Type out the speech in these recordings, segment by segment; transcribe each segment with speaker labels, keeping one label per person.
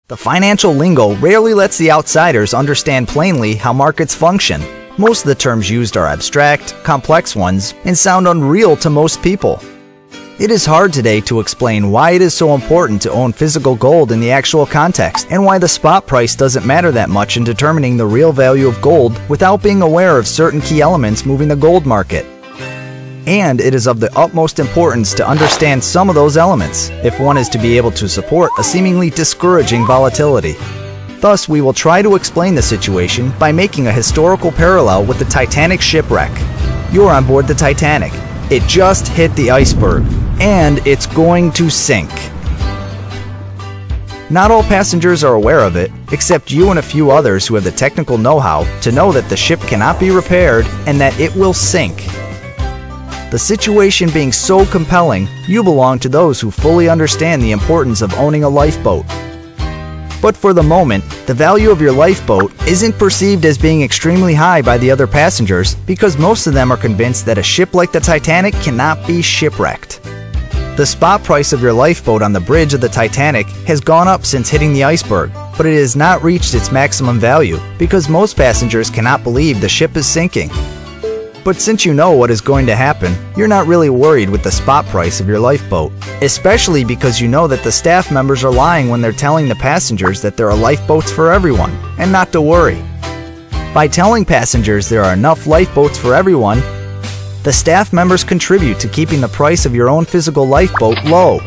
Speaker 1: The financial lingo rarely lets the outsiders understand plainly how markets function. Most of the terms used are abstract, complex ones, and sound unreal to most people. It is hard today to explain why it is so important to own physical gold in the actual context, and why the spot price doesn't matter that much in determining the real value of gold without being aware of certain key elements moving the gold market. And it is of the utmost importance to understand some of those elements, if one is to be able to support a seemingly discouraging volatility. Thus, we will try to explain the situation by making a historical parallel with the Titanic shipwreck. You're on board the Titanic. It just hit the iceberg, and it's going to sink. Not all passengers are aware of it, except you and a few others who have the technical know-how to know that the ship cannot be repaired and that it will sink. The situation being so compelling, you belong to those who fully understand the importance of owning a lifeboat. But for the moment, the value of your lifeboat isn't perceived as being extremely high by the other passengers because most of them are convinced that a ship like the Titanic cannot be shipwrecked. The spot price of your lifeboat on the bridge of the Titanic has gone up since hitting the iceberg, but it has not reached its maximum value because most passengers cannot believe the ship is sinking. But since you know what is going to happen, you're not really worried with the spot price of your lifeboat, especially because you know that the staff members are lying when they're telling the passengers that there are lifeboats for everyone, and not to worry. By telling passengers there are enough lifeboats for everyone, the staff members contribute to keeping the price of your own physical lifeboat low.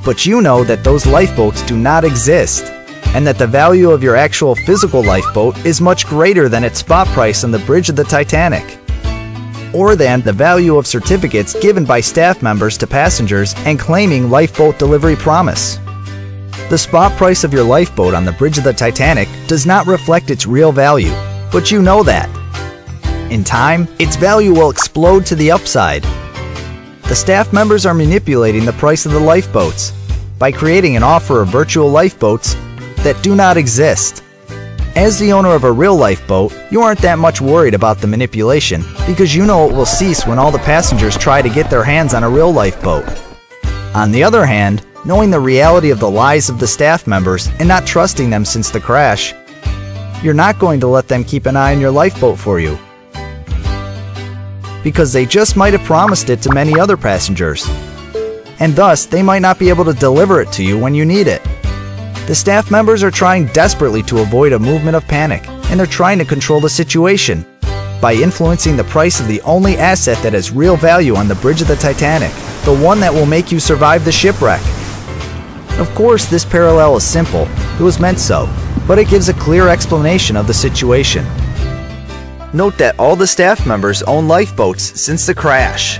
Speaker 1: But you know that those lifeboats do not exist, and that the value of your actual physical lifeboat is much greater than its spot price on the bridge of the Titanic, or than the value of certificates given by staff members to passengers and claiming lifeboat delivery promise. The spot price of your lifeboat on the bridge of the Titanic does not reflect its real value, but you know that. In time, its value will explode to the upside. The staff members are manipulating the price of the lifeboats by creating an offer of virtual lifeboats that do not exist. As the owner of a real lifeboat, you aren't that much worried about the manipulation because you know it will cease when all the passengers try to get their hands on a real lifeboat. On the other hand, knowing the reality of the lies of the staff members and not trusting them since the crash, you're not going to let them keep an eye on your lifeboat for you, because they just might have promised it to many other passengers, and thus they might not be able to deliver it to you when you need it. The staff members are trying desperately to avoid a movement of panic, and they're trying to control the situation by influencing the price of the only asset that has real value on the bridge of the Titanic, the one that will make you survive the shipwreck. Of course, this parallel is simple, it was meant so, but it gives a clear explanation of the situation. Note that all the staff members own lifeboats since the crash.